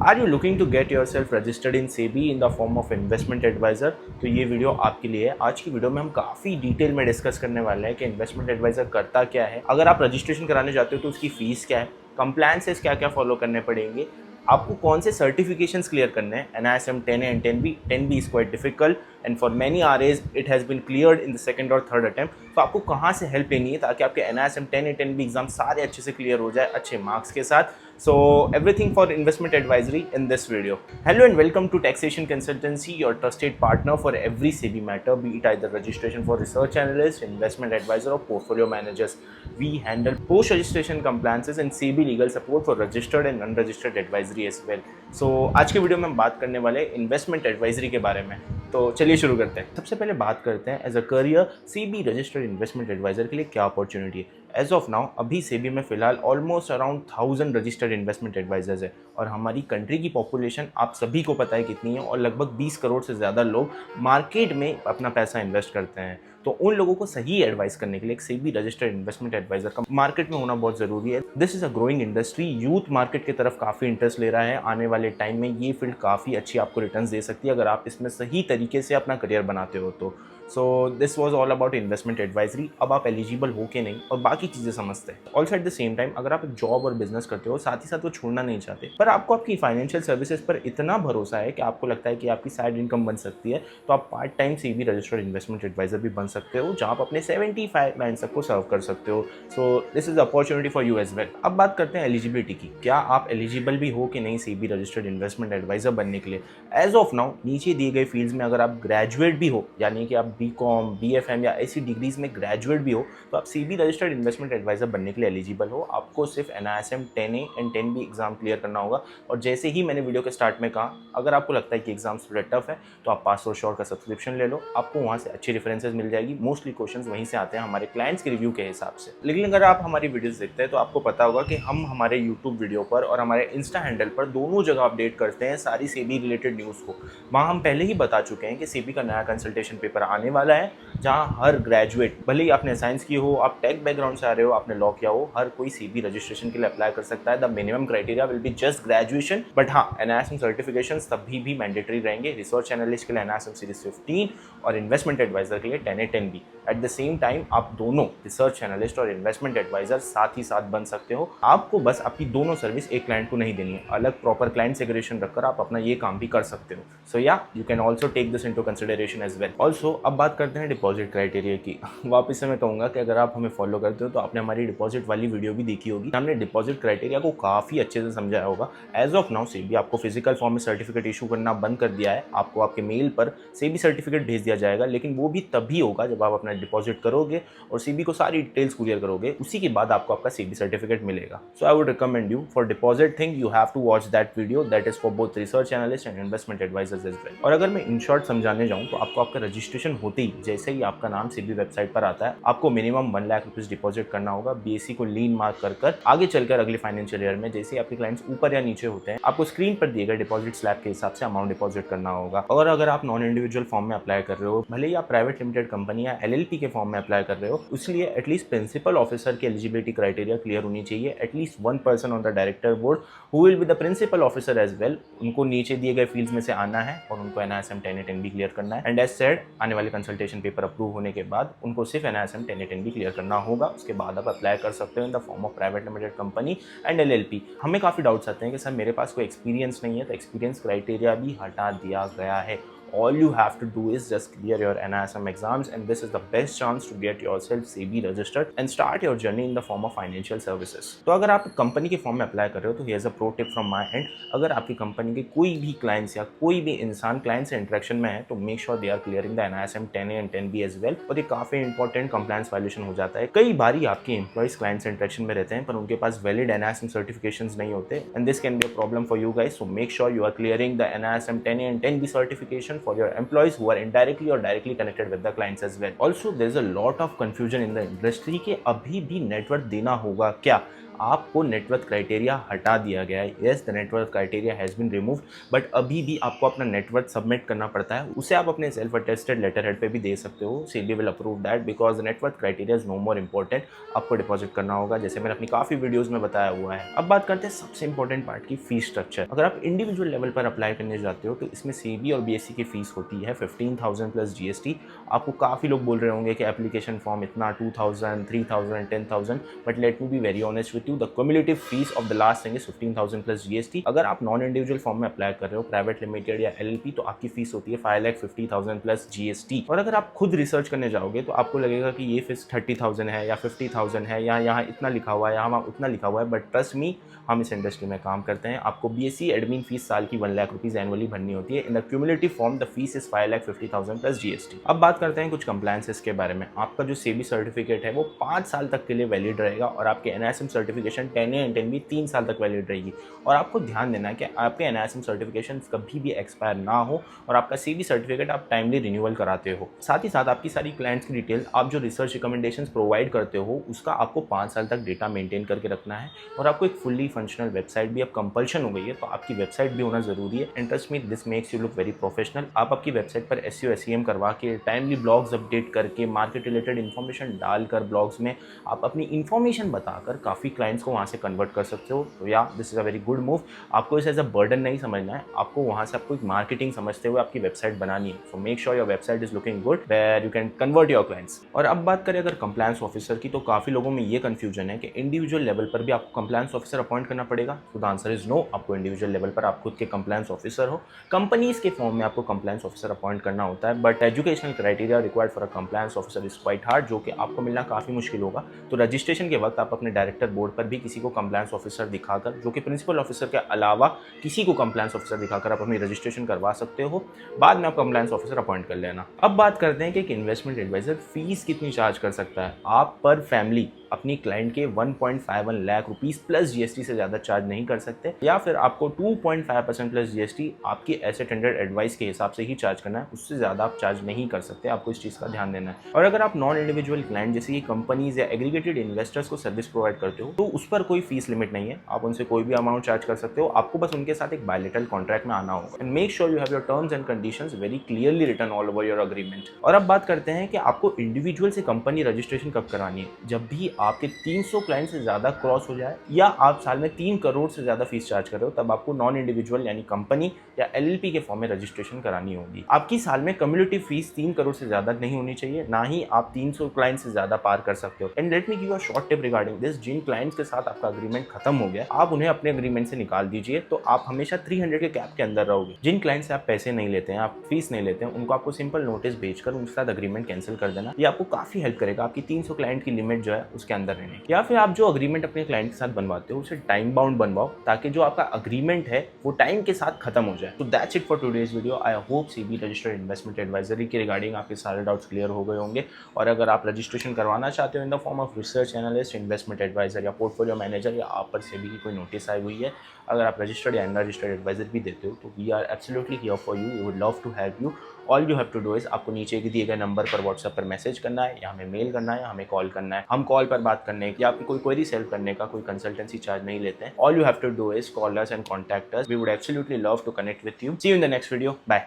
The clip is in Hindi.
Are you looking to get yourself registered in SEBI in the form of investment adviser? तो ये वीडियो आपके लिए है। आज की वीडियो में हम काफ़ी डिटेल में डिस्कस करने वाले हैं कि इन्वेस्टमेंट एडवाइजर करता क्या है, अगर आप रजिस्ट्रेशन कराने जाते हो तो उसकी फीस क्या है, कंप्लायंसेस क्या क्या फॉलो करने पड़ेंगे, आपको कौन से सर्टिफिकेशंस क्लियर करने हैं। NISM 10 and 10B is quite difficult and for many RAs it has been cleared in the second और थर्ड अटेम्प्ट। तो आपको कहाँ से हेल्प लेनी है ताकि आपके NISM 10 एंड 10B एग्जाम सारे अच्छे से क्लियर हो जाए अच्छे मार्क्स के साथ। So everything for investment advisory in this video. Hello and welcome to Taxation Consultancy, your trusted partner for every SEBI matter, be it either registration for research analyst, investment advisor or portfolio managers. We handle post-registration compliances and SEBI legal support for registered and unregistered advisory as well. So आज के वीडियो में हम बात करने वाले इन्वेस्टमेंट एडवाइजरी के बारे में। तो चलिए शुरू करते हैं। सबसे पहले बात करते हैं as a career SEBI registered investment adviser के लिए क्या अपॉर्चुनिटी है। एज ऑफ नाउ अभी सेबी में फिलहाल almost around 1000 registered investment advisers है और हमारी कंट्री की पॉपुलेशन आप सभी को पता है कितनी है और लगभग 20 करोड़ से ज़्यादा लोग मार्केट में अपना पैसा इन्वेस्ट करते हैं। तो उन लोगों को सही एडवाइस करने के लिए एक सेबी रजिस्टर्ड इन्वेस्टमेंट एडवाइजर का मार्केट में होना बहुत ज़रूरी है। This is a growing industry, youth market की तरफ काफ़ी इंटरेस्ट ले रहा है। आने वाले टाइम में ये फील्ड काफ़ी अच्छी आपको रिटर्न्स दे सकती है अगर आप इसमें सही तरीके से अपना करियर बनाते हो तो। So this was all about investment advisory. अब आप एलिजिबल हो कि नहीं और बाकी चीज़ें समझते हैं। Also at the same time अगर आप एक जॉब और बिजनेस करते हो साथ ही साथ वो छोड़ना नहीं चाहते पर आपको आपकी फाइनेंशियल सर्विसेज पर इतना भरोसा है कि आपको लगता है कि आपकी साइड इनकम बन सकती है, तो आप part time SEBI registered investment adviser भी बन सकते हो जहाँ आप अपने 75 लाइन्स को सर्व कर सकते हो। So this is opportunity for you as well. अब बात करते हैं एलिजिबिलिटी की। क्या आप एलिजिबल भी हो कि नहीं सेबी रजिस्टर्ड इन्वेस्टमेंट एडवाइजर बनने के लिए? एज ऑफ नाउ नीचे दिए गए फील्ड्स में अगर आप ग्रेजुएट भी हो, यानी कि आप BCom BFM या ऐसी डिग्रीज में ग्रेजुएट भी हो, तो आप सेबी रजिस्टर्ड इन्वेस्टमेंट एडवाइजर बनने के लिए एलिजिबल हो। आपको सिर्फ NISM 10A and 10B exam clear करना होगा और जैसे ही मैंने वीडियो के स्टार्ट में कहा, अगर आपको लगता है कि एग्जाम्स थोड़ा टफ है तो आप पास और शॉर्ट का सब्सक्रिप्शन ले लो, आपको वहाँ से अच्छी रेफरेंसेज मिल जाएगी। मोस्टली क्वेश्चंस वहीं से आते हैं हमारे क्लाइंट्स के रिव्यू के हिसाब से। लेकिन अगर आप हमारी वीडियोस देखते हैं तो आपको पता होगा कि हम हमारे यूट्यूब वीडियो पर और हमारे इंस्टा हैंडल पर दोनों जगह अपडेट करते हैं सारी सेबी रिलेटेड न्यूज़ को। वहाँ हम पहले ही बता चुके हैं कि सेबी का नया कंसल्टेशन पेपर आने वाला है जहाँ हर ग्रेजुएट, भले ही आपने साइंस की हो, आप टेक बैकग्राउंड से आ रहे हो, आपने लॉ किया हो, हर कोई सेबी रजिस्ट्रेशन के लिए अप्लाई कर सकता है। The minimum criteria will be just graduation, but हाँ NISM सर्टिफिकेशंस तभी भी मैंडेटरी रहेंगे। रिसर्च एनालिस्ट के लिए NISM सीरीज 15 और इन्वेस्टमेंट एडवाइजर के लिए 10A 10B। At the same time आप दोनों रिसर्च एनालिस्ट और इन्वेस्टमेंट एडवाइजर साथ ही साथ बन सकते हो। आपको बस आपकी दोनों सर्विस एक क्लाइंट को नहीं देनी है, अलग प्रॉपर क्लाइंट सेग्रीगेशन रखकर आप अपना ये काम भी कर सकते हो। सो या you can also take this into consideration as well. Also अब बात करते हैं डिपॉजिट क्राइटेरिया की। वापस से मैं कहूँगा कि अगर आप हमें फॉलो करते हो तो आपने हमारी डिपॉजिट वाली वीडियो भी देखी होगी। हमने डिपॉजिट क्राइटेरिया को काफ़ी अच्छे से समझाया होगा। एज ऑफ नाउ सेबी आपको फिजिकल फॉर्म में सर्टिफिकेट इशू करना बंद कर दिया है। आपको आपके मेल पर सेबी सर्टिफिकेट भेज दिया जाएगा, लेकिन वो भी तभी होगा जब आप अपना डिपॉजिट करोगे और सेबी को सारी डिटेल्स क्लियर करोगे, उसी के बाद आपको आपका सेबी सर्टिफिकेट मिलेगा। So I would recommend you for deposit thing you have to watch that video, that is for both research analyst and investment advisers as well. और अगर मैं इन शॉर्ट समझाने जाऊँ तो आपको आपका रजिस्ट्रेशन होते ही जैसे ही आपका नाम सेबी वेबसाइट पर आता है, आपको मिनिमम 1 लाख रुपीज डिपॉजिट करना होगा। BSE को लीन मार्क कर आगे चलकर अगले फाइनेंशियल ईयर में जैसे आपके क्लाइंट्स ऊपर या नीचे होते हैं, आपको स्क्रीन पर दिए गए डिपॉजिट स्लैब के हिसाब से अमाउंट डिपॉजिट करना होगा। और अगर आप नॉन इंडिविजुअल फॉर्म में अप्लाई कर रहे हो, भले ही आप प्राइवेट लिमिटेड कंपनी या LLP के फॉर्म में अप्लाई कर रहे हो, इसलिए एटलीस्ट प्रिंसिपल ऑफिसर की एलिजिबिलिटी क्राइटेरिया क्लियर होनी चाहिए। At least 1 person on the director board who will be the principal officer as well, उनको नीचे दिए गए फील्ड्स में से आना है और उनको NISM 10A 10B क्लियर करना है। एंड एज सेड, आने वाले कंसल्टेशन पेपर अप्रूव होने के बाद उनको सिर्फ NISM 10A 10B क्लियर करना होगा। उसके बाद आप अप्लाई कर सकते हो in the form of private limited company and LLP। हमें काफ़ी डाउट्स आते हैं कि सर मेरे पास कोई एक्सपीरियंस नहीं है, तो एक्सपीरियंस क्राइटेरिया भी हटा दिया गया है। All you have to do is just clear your NISM exams and this is the best chance to get yourself SEBI registered and start your journey in the form of financial services। तो अगर आप कंपनी के फॉर्म में अप्लाई कर रहे हो तो here's a pro tip from my end। अगर आपकी कंपनी के कोई भी क्लाइंट्स या कोई भी इंसान क्लाइंट से इंटरेक्शन में है तो make sure they are clearing the NISM 10A and 10B as well. और ये काफ़ी इंपॉर्टेंट कंप्लायंस वायलेशन हो जाता है। कई बार आपके एम्प्लॉइज क्लाइंट से इंटरेक्शन में रहते हैं पर उनके पास वैलिड NISM सर्टिफिकेशंस नहीं होते and this can be a problem for you guys. So make sure you are clearing the NISM 10A and 10B certification for your employees who are indirectly or directly connected with the clients as well. Also there is a lot of confusion in the industry कि अभी भी नेटवर्क देना होगा क्या। आपको नेटवर्थ क्राइटेरिया हटा दिया गया है। Yes, the net worth criteria has been removed, but अभी भी आपको अपना नेटवर्थ सबमिट करना पड़ता है। उसे आप अपने सेल्फ अटेस्टेड लेटर हेड पे भी दे सकते हो। SEBI will approve that because the net worth criteria is no more important. आपको डिपॉजिट करना होगा, जैसे मैंने अपनी काफ़ी वीडियोज़ में बताया हुआ है। अब बात करते हैं सबसे इंपॉर्टेंट पार्ट की, फीस स्ट्रक्चर। अगर आप इंडिविजुअल लेवल पर अप्लाई करने जाते हो तो इसमें सेबी और बीएसई की फीस होती है 15,000 प्लस जीएसटी। आपको काफ़ी लोग बोल रहे होंगे कि एप्लीकेशन फॉर्म इतना 2,000, 3,000, 10,000, but let me be very honest with you, the cumulative fees of the last thing is 15,000 plus GST. अगर आप नॉन इंडिविजुअल फॉर्म में अप्लाई कर रहे हो, प्राइवेट लिमिटेड या एलएलपी, तो आपकी फीस होती है 5,50,000 प्लस जीएसटी। और अगर आप खुद रिसर्च करने जाओगे तो आपको लगेगा कि ये फीस 30,000 है या 50,000 है या यहाँ इतना लिखा हुआ है या वहाँ उतना लिखा हुआ है, बट ट्रस्ट मी, हम इस इंडस्ट्री में काम करते हैं। आपको बीएससी एडमिन फीस साल की 1 लाख रुपीज़ एनुअली भरनी होती है। In the cumulative form the fees is 5,50,000 plus GST. अब बात करते हैं कुछ कंप्लायंसेस के बारे में। आपका जो सेबी सर्टिफिकेट है वो 5 साल तक के लिए वैलिड रहेगा और आपके NISM certification 10A and 10B 3 साल तक वैलिड रहेगी। और आपको ध्यान देना है कि आपके एनआईएसएम सर्टिफिकेशन कभी भी एक्सपायर ना हो और आपका सेबी सर्टिफिकेट आप टाइमली रिन्यूअल कराते हो। साथ ही साथ आपकी सारी क्लाइंट्स की डिटेल, आप जो रिसर्च रिकमेंडेशंस प्रोवाइड करते हो, उसका आपको 5 साल तक डेटा मेंटेन करके रखना है। और आपको एक फुल्ली फंक्शनल वेबसाइट भी अब कंपल्शन हो गई है, तो आपकी वेबसाइट भी होना जरूरी है। And trust me, this makes you look very professional. आप आपकी वेबसाइट पर SEO SEM करवा के, टाइमली ब्लॉग्स अपडेट करके, मार्केट रिलेटेड इन्फॉर्मेशन डालकर ब्लॉग्स में आप अपनी इन्फॉर्मेशन बताकर काफ़ी क्लाइंट्स को वहाँ से कन्वर्ट कर सकते हो। तो या this is a very good move. आपको इसे एज अ बर्डन नहीं समझना है, आपको वहाँ से आपको एक मार्केटिंग समझते हुए आपकी वेबसाइट बनानी है। So make sure your website is looking good where you can convert your clients. और अब बात करें अगर कंप्लायंस ऑफिसर की, तो काफ़ी लोगों में ये कन्फ्यूजन है कि इंडिविजुअल लेवल पर भी आपको कंप्लायंस ऑफिसर अपॉइंट करना पड़ेगा। तो द आंसर इज नो। आपको इंडिविजुअल लेवल पर आप खुद के कंप्लायंस ऑफिसर हो। कंपनीज के फॉर्म में आपको कंप्लायंस ऑफिसर अपॉइंट करना होता है, but educational criteria required for a compliance officer is quite hard, जो कि आपको मिलना काफ़ी मुश्किल होगा। तो रजिस्ट्रेशन के वक्त आप अपने डायरेक्टर बोर्ड पर भी किसी को कंप्लायंस ऑफिसर दिखाकर, जो कि प्रिंसिपल ऑफिसर के अलावा किसी को कंप्लायंस ऑफिसर दिखाकर आप अपनी रजिस्ट्रेशन करवा सकते हो। बाद में आप कंप्लायंस ऑफिसर अपॉइंट कर लेना। अब बात करते हैं कि एक इन्वेस्टमेंट एडवाइजर फीस कितनी चार्ज कर सकता है। आप पर फैमिली अपनी क्लाइंट के 1.51 लाख रुपीस प्लस जीएसटी से ज़्यादा चार्ज नहीं कर सकते, या फिर आपको 2.5% प्लस जीएसटी आपकी एसेट अंडर एडवाइस के हिसाब से ही चार्ज करना है। उससे ज़्यादा आप चार्ज नहीं कर सकते। आपको इस चीज़ का ध्यान देना है। और अगर आप नॉन इंडिविजुअल क्लाइंट जैसे कि कंपनीज या एग्रीगेटेड इन्वेस्टर्स को सर्विस प्रोवाइड करते हो, तो उस पर कोई फीस लिमिट नहीं है। आप उनसे कोई भी अमाउंट चार्ज कर सकते हो। आपको बस उनके साथ एक बायलैटरल कॉन्ट्रैक्ट में आना होगा। And make sure you have your terms and conditions very clearly written all over your agreement. और अब बात करते हैं कि आपको इंडिविजुअल से कंपनी रजिस्ट्रेशन कब करानी है। जब भी आपके 300 क्लाइंट से ज़्यादा क्रॉस हो जाए या आप साल में 3 करोड़ से ज़्यादा फीस चार्ज कर रहे हो, तब आपको नॉन इंडिविजुअल यानी कंपनी या एलएलपी के फॉर्म में रजिस्ट्रेशन करानी होगी। आपकी साल में कम्युलेटिव फीस 3 करोड़ से ज़्यादा नहीं होनी चाहिए, ना ही आप 300 क्लाइंट से ज़्यादा पार कर सकते हो। And let me give a short tip regarding this. जिन क्लाइंट्स के साथ आपका अग्रीमेंट खत्म हो गया, आप उन्हें अपने अग्रीमेंट से निकाल दीजिए, तो आप हमेशा 300 के कैप के अंदर रहोगे। जिन क्लाइंट से आप पैसे नहीं लेते हैं, आप फीस नहीं लेते हैं, उनको आपको सिंपल नोटिस भेजकर उनके साथ अग्रीमेंट कैंसिल कर देना। ये आपको काफ़ी हेल्प करेगा आपकी 300 क्लाइंट की लिमिट जो है उसके अंदर रहने की। या फिर आप जो अग्रीमेंट अपने क्लाइंट के साथ बनवाते हो उसे टाइम बाउंड बनवाओ, ताकि जो आपका अग्रीमेंट है वो टाइम के साथ खत्म हो जाए। तो that's it for today's video. I hope SEBI registered investment advisory के रिगार्डिंग आपके सारे डाउट्स क्लियर हो गए होंगे। और अगर आप रजिस्ट्रेशन करवाना चाहते हो in the form of research analyst, investment adviser या पोर्टफोलियो मैनेजर, या आप पर सेबी की कोई नोटिस आई हुई है, अगर आप रजिस्टर्ड या अनरजिस्टर्ड एडवाइजर भी देते हो, तो we are absolutely here for you. We would love to help you. All you have to do is, आपको नीचे दिए गए नंबर पर व्हाट्सएप पर मैसेज करना है, या हमें मेल करना है, या हमें कॉल करना है। हम कॉल पर बात करने या आपकी कोई क्वेरी सॉल्व करने का कोई कंसल्टेंसी चार्ज नहीं लेते हैं। All you have to do is call us and contact us. We would absolutely love to connect with you. See you in the next video. Bye.